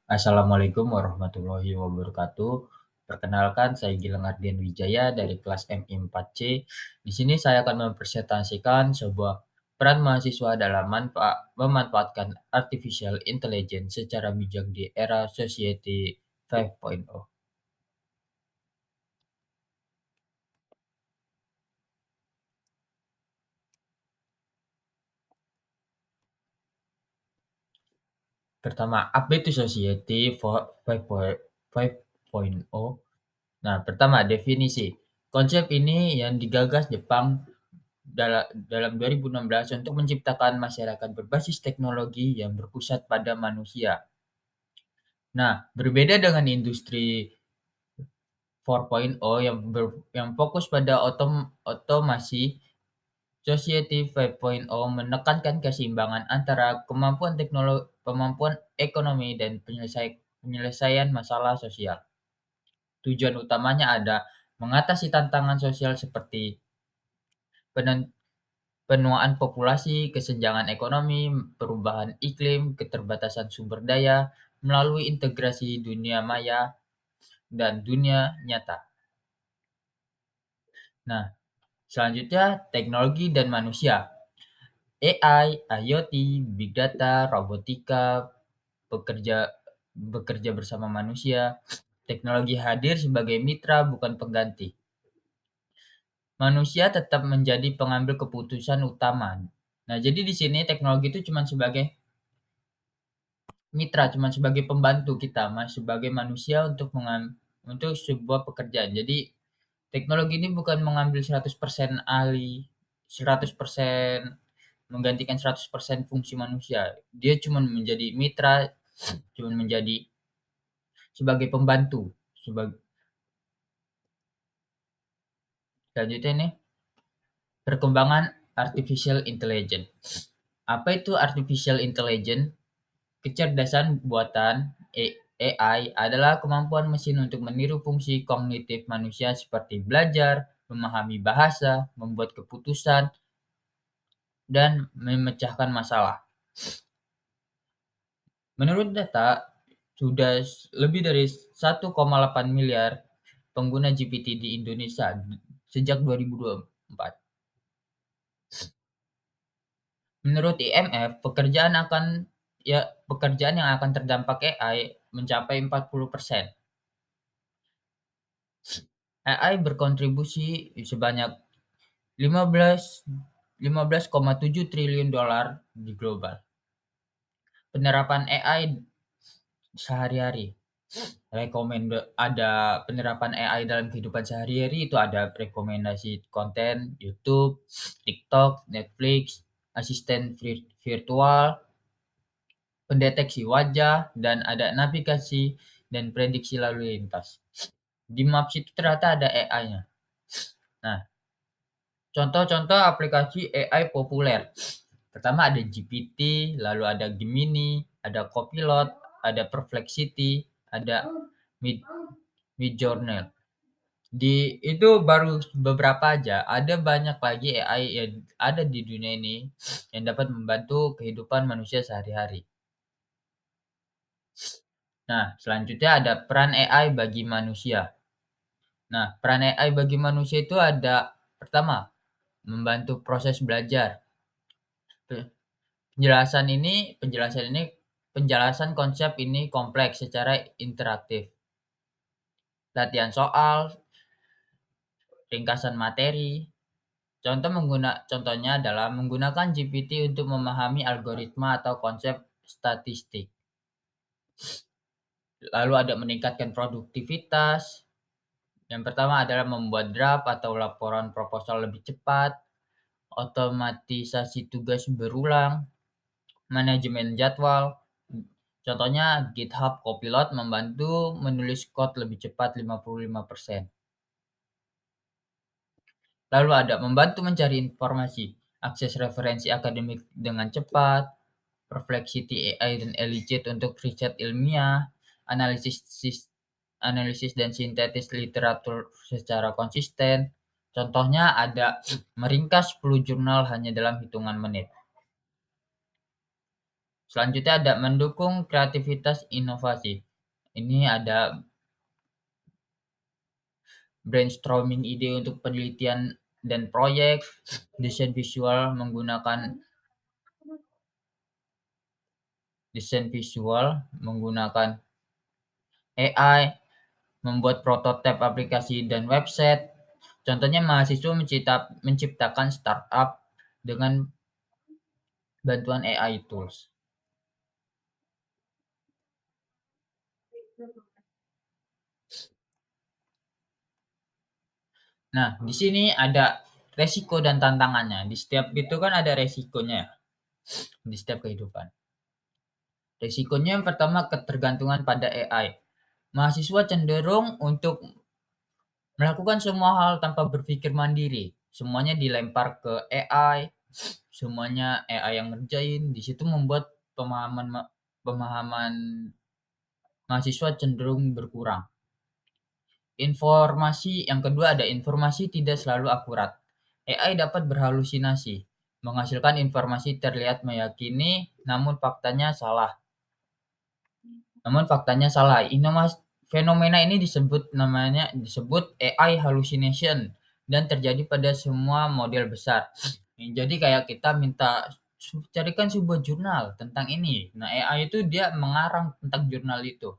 Assalamualaikum warahmatullahi wabarakatuh. Perkenalkan, saya Gilang Ardian Wijaya dari kelas MI 4C. Di sini saya akan mempresentasikan sebuah peran mahasiswa dalam memanfaatkan artificial intelligence secara bijak di era Society 5.0. Pertama, apa itu Society 5.0? Nah, pertama, definisi. Konsep ini yang digagas Jepang dalam 2016 untuk menciptakan masyarakat berbasis teknologi yang berpusat pada manusia. Nah, berbeda dengan industri 4.0 yang fokus pada otomasi, Society 5.0 menekankan keseimbangan antara kemampuan ekonomi dan penyelesaian masalah sosial. Tujuan utamanya ada mengatasi tantangan sosial seperti penuaan populasi, kesenjangan ekonomi, perubahan iklim, keterbatasan sumber daya, melalui integrasi dunia maya dan dunia nyata. Nah, selanjutnya teknologi dan manusia. AI, IoT, Big Data, robotika, bekerja bekerja bersama manusia. Teknologi hadir sebagai mitra bukan pengganti. Manusia tetap menjadi pengambil keputusan utama. Nah, jadi di sini teknologi itu cuma sebagai mitra, cuma sebagai pembantu kita, sebagai manusia untuk sebuah pekerjaan. Jadi teknologi ini bukan mengambil 100% ahli, 100% menggantikan 100% fungsi manusia. Dia cuma menjadi mitra, cuma menjadi sebagai pembantu. Selanjutnya nih, perkembangan artificial intelligence. Apa itu artificial intelligence? Kecerdasan buatan AI adalah kemampuan mesin untuk meniru fungsi kognitif manusia seperti belajar, memahami bahasa, membuat keputusan, dan memecahkan masalah. Menurut data, sudah lebih dari 1,8 miliar pengguna GPT di Indonesia sejak 2024. Menurut IMF, pekerjaan yang akan terdampak AI mencapai 40%. AI berkontribusi sebanyak 15,7 triliun dolar di global. Penerapan AI sehari-hari. Ada penerapan AI dalam kehidupan sehari-hari itu ada rekomendasi konten YouTube, TikTok, Netflix, asisten virtual, pendeteksi wajah, dan ada navigasi dan prediksi lalu lintas. Di Maps itu ternyata ada AI-nya. Nah, contoh-contoh aplikasi AI populer. Pertama ada GPT, lalu ada Gemini, ada Copilot, ada Perplexity, ada Mid Midjourney. Itu baru beberapa aja, ada banyak lagi AI yang ada di dunia ini yang dapat membantu kehidupan manusia sehari-hari. Nah, selanjutnya ada peran AI bagi manusia. Nah, peran AI bagi manusia itu ada pertama, membantu proses belajar. Penjelasan konsep ini kompleks secara interaktif. Latihan soal, ringkasan materi. Contohnya adalah menggunakan GPT untuk memahami algoritma atau konsep statistik. Lalu ada meningkatkan produktivitas. Yang pertama adalah membuat draft atau laporan proposal lebih cepat, otomatisasi tugas berulang, manajemen jadwal. Contohnya GitHub Copilot membantu menulis kod lebih cepat 55%. Lalu ada membantu mencari informasi, akses referensi akademik dengan cepat, Perplexity AI dan Eligit untuk riset ilmiah, analisis dan sintetis literatur secara konsisten. Contohnya ada meringkas 10 jurnal hanya dalam hitungan menit. Selanjutnya ada mendukung kreativitas inovasi. Ini ada brainstorming ide untuk penelitian dan proyek, desain visual menggunakan AI, membuat prototipe aplikasi dan website. Contohnya mahasiswa menciptakan startup dengan bantuan AI tools. Nah, di sini ada resiko dan tantangannya. Di setiap itu kan ada resikonya di setiap kehidupan. Resikonya yang pertama ketergantungan pada AI. Mahasiswa cenderung untuk melakukan semua hal tanpa berpikir mandiri. Semuanya dilempar ke AI, semuanya AI yang ngerjain. Di situ membuat pemahaman mahasiswa cenderung berkurang. Informasi yang kedua ada informasi tidak selalu akurat. AI dapat berhalusinasi, menghasilkan informasi terlihat meyakini, namun faktanya salah. Fenomena ini disebut AI hallucination dan terjadi pada semua model besar. Jadi kayak kita minta carikan sebuah jurnal tentang ini. Nah, AI itu dia mengarang tentang jurnal itu.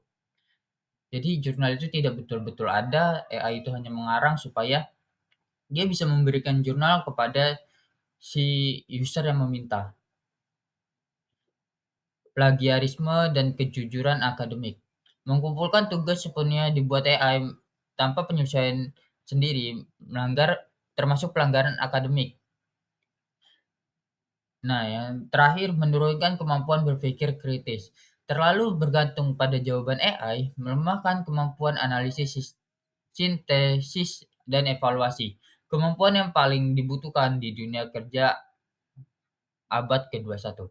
Jadi jurnal itu tidak betul-betul ada, AI itu hanya mengarang supaya dia bisa memberikan jurnal kepada si user yang meminta. Plagiarisme dan kejujuran akademik. Mengumpulkan tugas sepenuhnya dibuat AI tanpa penyesuaian sendiri termasuk pelanggaran akademik. Nah, yang terakhir menurunkan kemampuan berpikir kritis. Terlalu bergantung pada jawaban AI melemahkan kemampuan analisis, sintesis, dan evaluasi. Kemampuan yang paling dibutuhkan di dunia kerja abad ke-21.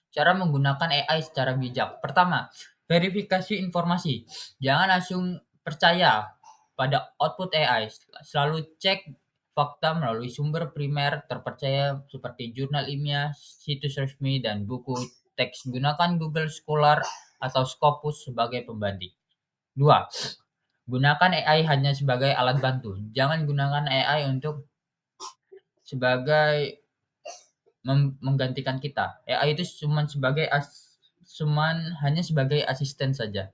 Cara menggunakan AI secara bijak. Pertama, verifikasi informasi. Jangan langsung percaya pada output AI. Selalu cek fakta melalui sumber primer terpercaya seperti jurnal ilmiah, situs resmi, dan buku teks. Gunakan Google Scholar atau Scopus sebagai pembanding. 2. Gunakan AI hanya sebagai alat bantu. Jangan gunakan AI untuk sebagai menggantikan kita. AI itu hanya sebagai asisten saja.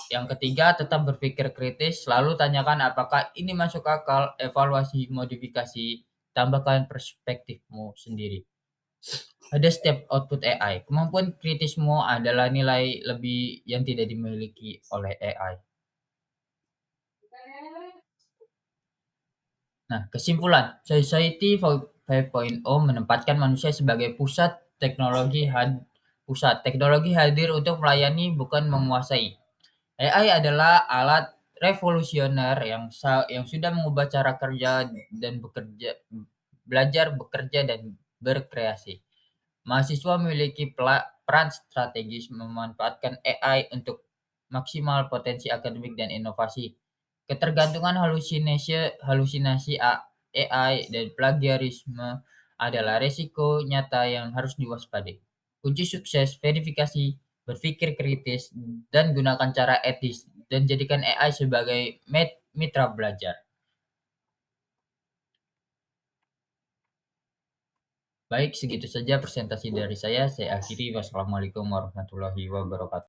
Yang ketiga, tetap berpikir kritis, selalu tanyakan apakah ini masuk akal, evaluasi, modifikasi, tambahkan perspektifmu sendiri. Pada setiap output AI, kemampuan kritismu adalah nilai lebih yang tidak dimiliki oleh AI. Nah, kesimpulan, Society 5.0 menempatkan manusia sebagai pusat teknologi hadir untuk melayani bukan menguasai. AI adalah alat revolusioner yang sudah mengubah cara kerja dan belajar, bekerja, dan berkreasi. Mahasiswa memiliki peran strategis memanfaatkan AI untuk maksimal potensi akademik dan inovasi. Ketergantungan halusinasi AI dan plagiarisme adalah resiko nyata yang harus diwaspadai. Kunci sukses verifikasi, berpikir kritis, dan gunakan cara etis, dan jadikan AI sebagai mitra belajar. Baik, segitu saja presentasi dari saya. Saya akhiri. Wassalamualaikum warahmatullahi wabarakatuh.